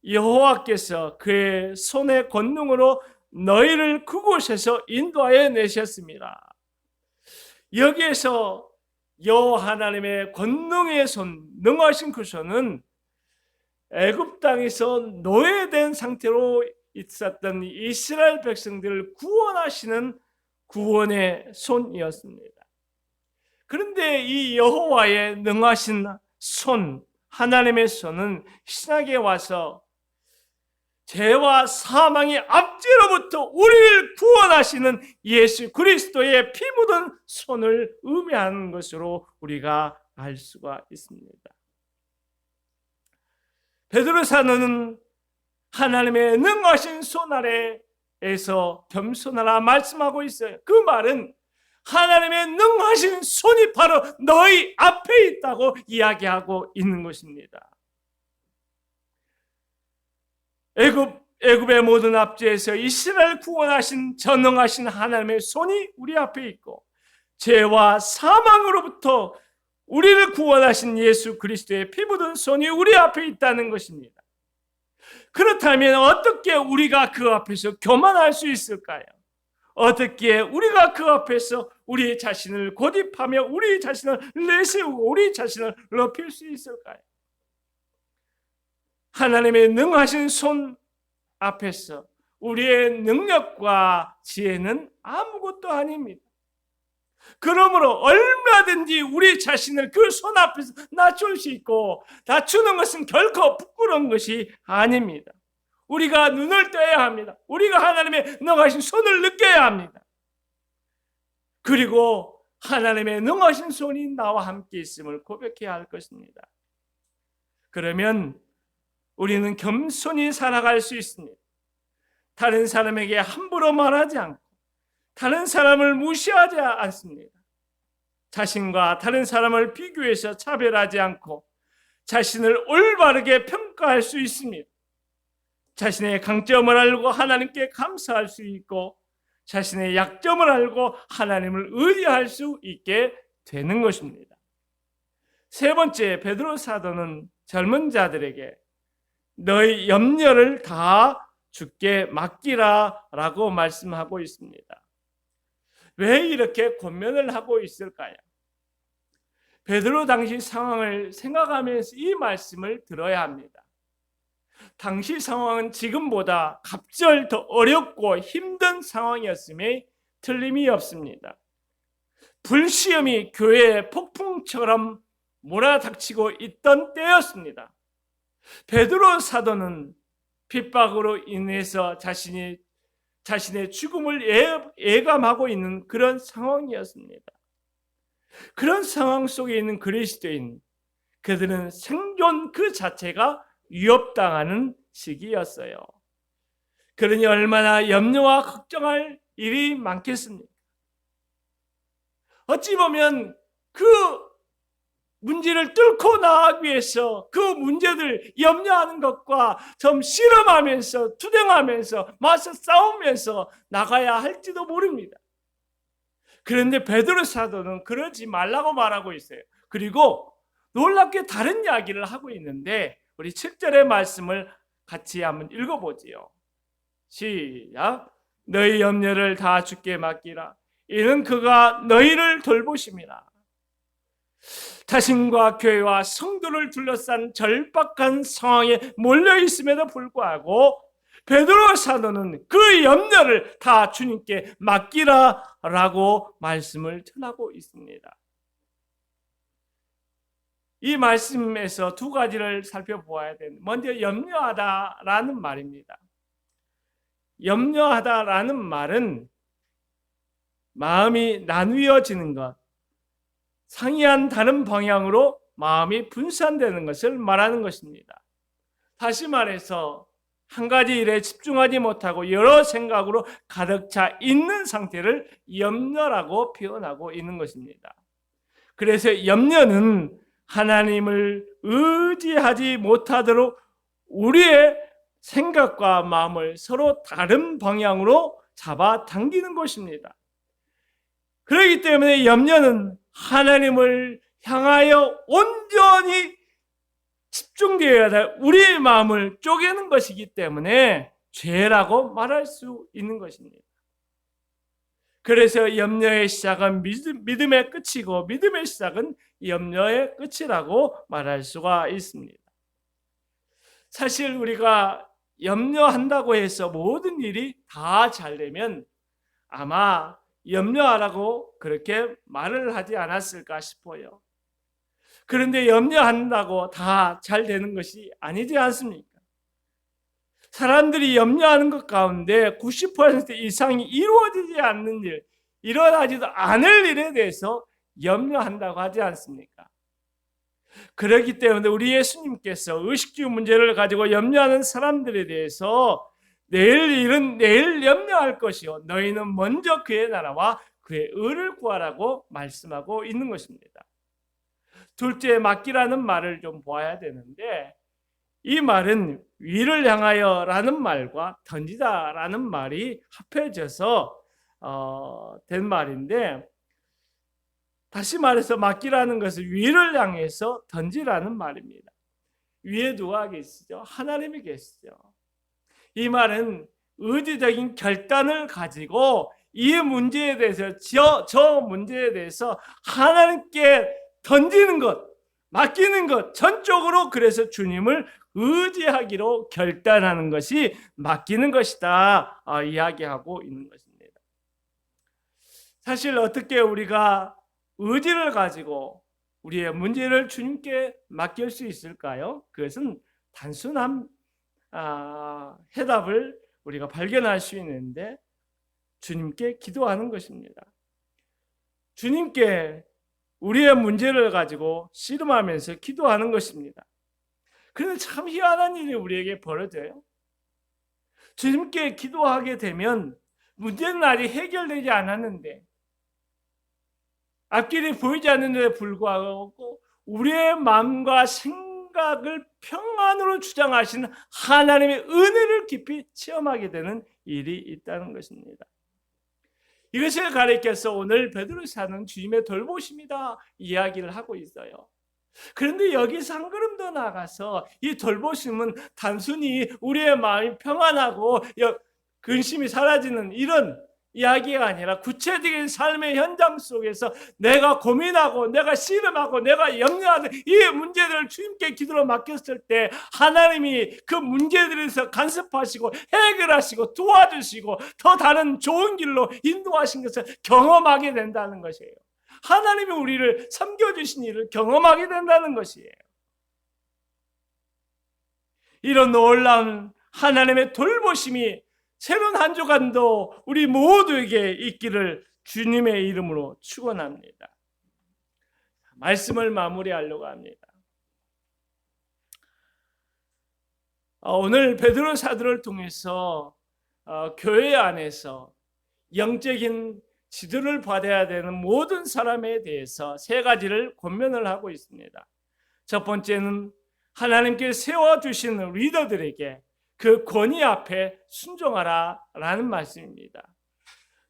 여호와께서 그의 손의 권능으로 너희를 그곳에서 인도하여 내셨습니다. 여기에서 여호와 하나님의 권능의 손, 능하신 그 손은 애굽 땅에서 노예된 상태로 있었던 이스라엘 백성들을 구원하시는 구원의 손이었습니다. 그런데 이 여호와의 능하신 손, 하나님의 손은 신약에 와서 죄와 사망의 압제로부터 우리를 구원하시는 예수 그리스도의 피 묻은 손을 의미하는 것으로 우리가 알 수가 있습니다. 베드로 사도는 하나님의 능하신 손 아래에서 겸손하라 말씀하고 있어요. 그 말은 하나님의 능하신 손이 바로 너희 앞에 있다고 이야기하고 있는 것입니다. 애굽의 모든 압제에서 이스라엘 구원하신 전능하신 하나님의 손이 우리 앞에 있고 죄와 사망으로부터 우리를 구원하신 예수 그리스도의 피 묻은 손이 우리 앞에 있다는 것입니다. 그렇다면 어떻게 우리가 그 앞에서 교만할 수 있을까요? 어떻게 우리가 그 앞에서 우리 자신을 고집하며 우리 자신을 내세우고 우리 자신을 높일 수 있을까요? 하나님의 능하신 손 앞에서 우리의 능력과 지혜는 아무것도 아닙니다. 그러므로 얼마든지 우리 자신을 그 손 앞에서 낮출 수 있고 낮추는 것은 결코 부끄러운 것이 아닙니다. 우리가 눈을 떼야 합니다. 우리가 하나님의 능하신 손을 느껴야 합니다. 그리고 하나님의 능하신 손이 나와 함께 있음을 고백해야 할 것입니다. 그러면 우리는 겸손히 살아갈 수 있습니다. 다른 사람에게 함부로 말하지 않고 다른 사람을 무시하지 않습니다. 자신과 다른 사람을 비교해서 차별하지 않고 자신을 올바르게 평가할 수 있습니다. 자신의 강점을 알고 하나님께 감사할 수 있고 자신의 약점을 알고 하나님을 의지할 수 있게 되는 것입니다. 세 번째, 베드로 사도는 젊은 자들에게 너희 염려를 다 주께 맡기라 라고 말씀하고 있습니다. 왜 이렇게 권면을 하고 있을까요? 베드로 당시 상황을 생각하면서 이 말씀을 들어야 합니다. 당시 상황은 지금보다 갑절 더 어렵고 힘든 상황이었음에 틀림이 없습니다. 불시험이 교회의 폭풍처럼 몰아닥치고 있던 때였습니다. 베드로 사도는 핍박으로 인해서 자신의 죽음을 예감하고 있는 그런 상황이었습니다. 그런 상황 속에 있는 그리스도인, 그들은 생존 그 자체가 위협당하는 시기였어요. 그러니 얼마나 염려와 걱정할 일이 많겠습니까? 어찌 보면 그 문제를 뚫고 나가기 위해서 그 문제들 염려하는 것과 좀 실험하면서 투쟁하면서 맞서 싸우면서 나가야 할지도 모릅니다. 그런데 베드로 사도는 그러지 말라고 말하고 있어요. 그리고 놀랍게 다른 이야기를 하고 있는데 우리 7절의 말씀을 같이 한번 읽어보지요. 시작. 너희 염려를 다 주께 맡기라. 이는 그가 너희를 돌보심이라. 자신과 교회와 성도를 둘러싼 절박한 상황에 몰려 있음에도 불구하고 베드로 사도는 그 염려를 다 주님께 맡기라라고 말씀을 전하고 있습니다. 이 말씀에서 두 가지를 살펴보아야 되는데, 먼저 염려하다라는 말입니다. 염려하다라는 말은 마음이 나뉘어지는 것, 상이한 다른 방향으로 마음이 분산되는 것을 말하는 것입니다. 다시 말해서 한 가지 일에 집중하지 못하고 여러 생각으로 가득 차 있는 상태를 염려라고 표현하고 있는 것입니다. 그래서 염려는 하나님을 의지하지 못하도록 우리의 생각과 마음을 서로 다른 방향으로 잡아당기는 것입니다. 그렇기 때문에 염려는 하나님을 향하여 온전히 집중되어야 될 우리의 마음을 쪼개는 것이기 때문에 죄라고 말할 수 있는 것입니다. 그래서 염려의 시작은 믿음의 끝이고 믿음의 시작은 염려의 끝이라고 말할 수가 있습니다. 사실 우리가 염려한다고 해서 모든 일이 다 잘 되면 아마 염려하라고 그렇게 말을 하지 않았을까 싶어요. 그런데 염려한다고 다 잘 되는 것이 아니지 않습니까? 사람들이 염려하는 것 가운데 90% 이상이 이루어지지 않는 일, 일어나지도 않을 일에 대해서 염려한다고 하지 않습니까? 그렇기 때문에 우리 예수님께서 의식주 문제를 가지고 염려하는 사람들에 대해서 내일 일은 내일 염려할 것이요 너희는 먼저 그의 나라와 그의 의를 구하라고 말씀하고 있는 것입니다. 둘째, 맡기라는 말을 좀 보아야 되는데, 이 말은 위를 향하여라는 말과 던지다라는 말이 합해져서 된 말인데, 다시 말해서 맡기라는 것은 위를 향해서 던지라는 말입니다. 위에 누가 계시죠? 하나님이 계시죠. 이 말은 의지적인 결단을 가지고 이 문제에 대해서 저 문제에 대해서 하나님께 던지는 것, 맡기는 것 전적으로, 그래서 주님을 의지하기로 결단하는 것이 맡기는 것이다 이야기하고 있는 것입니다. 사실 어떻게 우리가 의지를 가지고 우리의 문제를 주님께 맡길 수 있을까요? 그것은 단순한 해답을 우리가 발견할 수 있는데, 주님께 기도하는 것입니다. 주님께 우리의 문제를 가지고 씨름하면서 기도하는 것입니다. 그런데 참 희한한 일이 우리에게 벌어져요. 주님께 기도하게 되면 문제는 아직 해결되지 않았는데, 앞길이 보이지 않는데 불구하고 우리의 마음과 생각을 평안으로 주장하시는 하나님의 은혜를 깊이 체험하게 되는 일이 있다는 것입니다. 이것을 가리켜서 오늘 베드로사는 주님의 돌보심이다 이야기를 하고 있어요. 그런데 여기서 한 걸음 더 나가서 이 돌보심은 단순히 우리의 마음이 평안하고 근심이 사라지는 이런 이야기가 아니라 구체적인 삶의 현장 속에서 내가 고민하고 내가 씨름하고 내가 염려하는 이 문제들을 주님께 기도로 맡겼을 때 하나님이 그 문제들에서 간섭하시고 해결하시고 도와주시고 더 다른 좋은 길로 인도하신 것을 경험하게 된다는 것이에요. 하나님이 우리를 섬겨주신 일을 경험하게 된다는 것이에요. 이런 놀라운 하나님의 돌보심이 새로운 한 주간도 우리 모두에게 있기를 주님의 이름으로 축원합니다. 말씀을 마무리하려고 합니다. 오늘 베드로 사도를 통해서 교회 안에서 영적인 지도를 받아야 되는 모든 사람에 대해서 세 가지를 권면을 하고 있습니다. 첫 번째는 하나님께 세워주신 리더들에게 그 권위 앞에 순종하라라는 말씀입니다.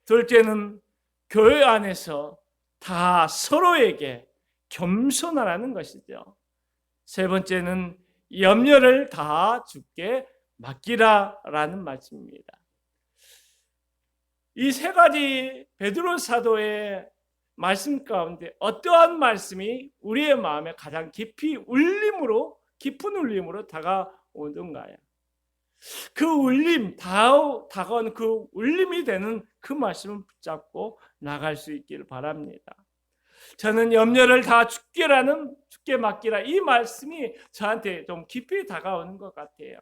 둘째는 교회 안에서 다 서로에게 겸손하라는 것이죠. 세 번째는 염려를 다 주께 맡기라라는 말씀입니다. 이 세 가지 베드로 사도의 말씀 가운데 어떠한 말씀이 우리의 마음에 가장 깊은 울림으로 다가오던가요? 그 울림, 다가오는 그 울림이 되는 그 말씀을 붙잡고 나갈 수 있기를 바랍니다. 저는 염려를 다 주께 맡기라, 이 말씀이 저한테 좀 깊이 다가오는 것 같아요.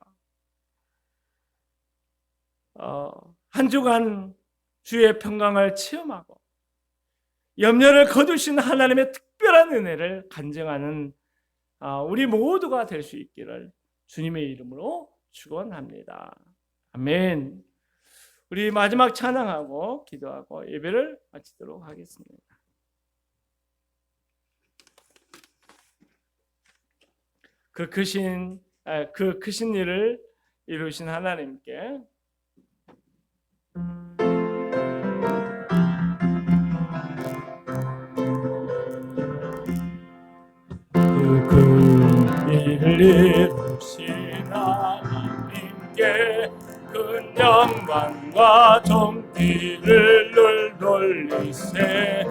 한 주간 주의 평강을 체험하고 염려를 거두신 하나님의 특별한 은혜를 간증하는 우리 모두가 될 수 있기를 주님의 이름으로 축원합니다. 아멘. 우리 마지막 찬양하고 기도하고 예배를 마치도록 하겠습니다. 그 크신 일을 이루신 하나님께 그 일을 이루신 하나님께 큰 영광과 존귀를 돌리세.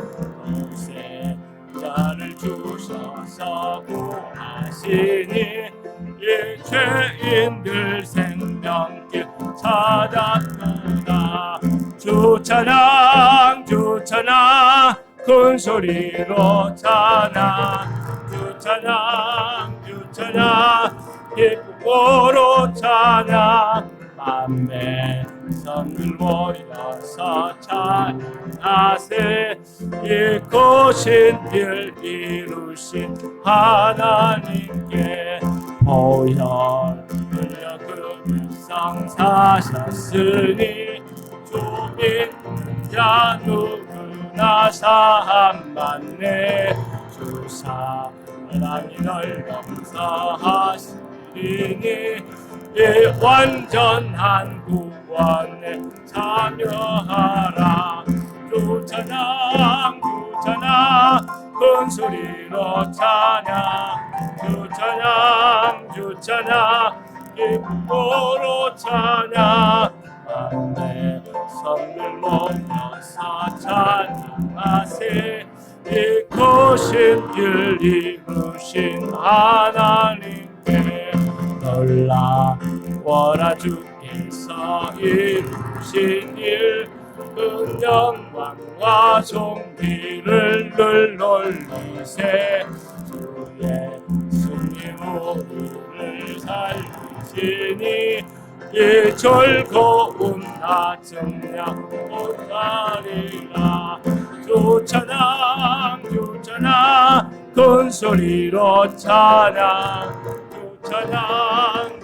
이세 자를 주셔서 구하시니 이 죄인들 생명길 찾았구나. 주 찬양 주 찬양 큰 소리로 찬양 주 찬양 기쁨으로 찬양 만배 성들 모여서 찬양하세. 이 크신 일 이루신 하나님께 보혈 흘려 그 일상 사셨으니 주민 자 누구나 사함 받네. 주 사랑이 널 용서하시리니 이 완전한 구원에 참여하라. 주 찬양 큰 소리로 찬양 주 찬양 기쁨으로 찬양 만대 성들 모여서 찬양하세. 이 크신 일 이루신 하나님께 놀라워라. 주께서 이루신 일 큰 영광과 존귀를 늘 올리세. 주 예수님 우리를 살리시니 이 즐거운 아침양 오다리라. 주 찬양 큰 소리로 찬양 주 찬양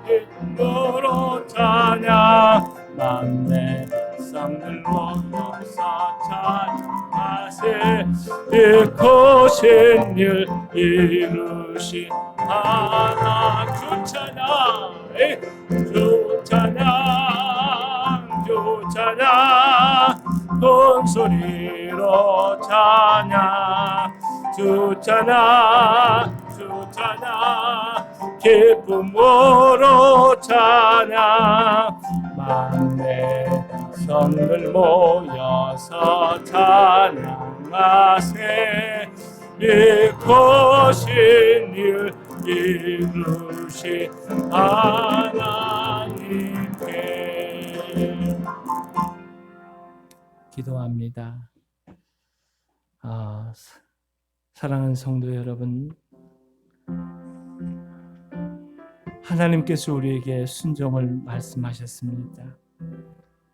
기쁨으로 찬양 만대 성들 모여서 찬양하세. 이 크신 일 이루신 하나. 주 찬양 큰 소리로 찬양 주 찬양 기쁨으로 찬양 만대 성들 모여서 찬양하세. 이 크신 일 이루신 하나님께. 기도합니다. 사랑하는 성도 여러분, 하나님께서 우리에게 순종을 말씀하셨습니다.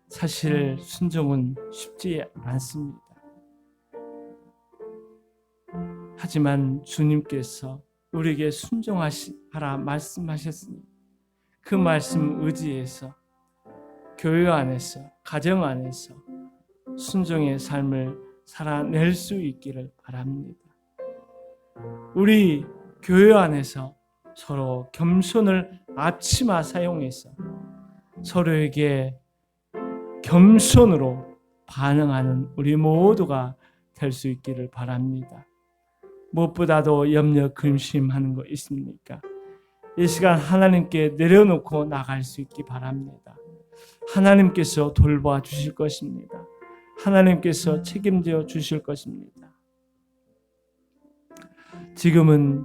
사실 순종은 쉽지 않습니다. 하지만 주님께서 우리에게 순종하라 말씀하셨으니 그 말씀 의지해서 교회 안에서 가정 안에서 순종의 삶을 살아낼 수 있기를 바랍니다. 우리 교회 안에서 서로 겸손을 앞치마 사용해서 서로에게 겸손으로 반응하는 우리 모두가 될 수 있기를 바랍니다. 무엇보다도 염려 근심하는 거 있습니까? 이 시간 하나님께 내려놓고 나갈 수 있기 바랍니다. 하나님께서 돌봐 주실 것입니다. 하나님께서 책임져 주실 것입니다. 지금은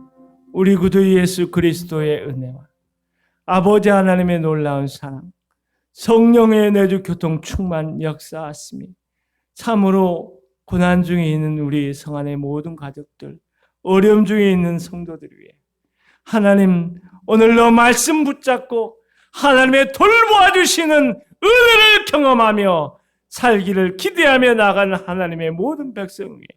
우리 구주 예수 그리스도의 은혜와 아버지 하나님의 놀라운 사랑, 성령의 내주 교통 충만 역사하심이 참으로 고난 중에 있는 우리 성안의 모든 가족들, 어려움 중에 있는 성도들 위해 하나님 오늘도 말씀 붙잡고 하나님의 돌보아 주시는 은혜를 경험하며 살기를 기대하며 나가는 하나님의 모든 백성 위에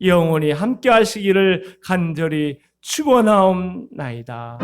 영원히 함께 하시기를 간절히 축원하옵나이다.